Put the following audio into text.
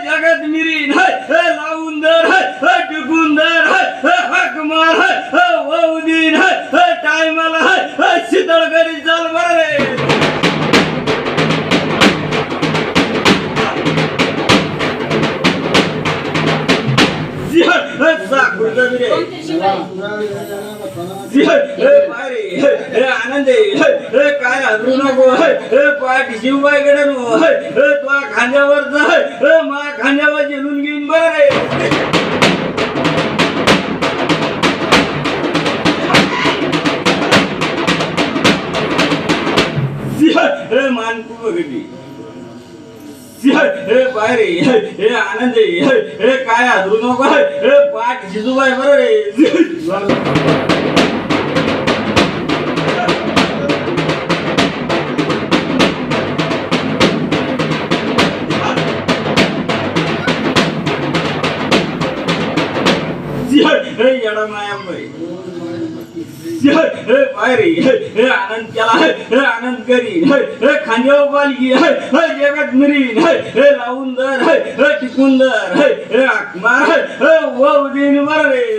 जगत मिरीन लावूंदर टिकुंदर हकमार वौदीन टायमाला शीतळ करी चाल बरं रे आनंदे काय हजरू नको पाठी शिवबाईकडे तुला खांद्यावर जाय मा खांद्यावर झेलून घेईन बरं रे मानकू बघली हे आनंदे हे काय हजरू नको पाठ शिजूबाई बरं रे आनंद केला आनंद करी खांद्यावर पालखी जगात मिरीन लावून दर टिकून दर मार वौदीन मार रे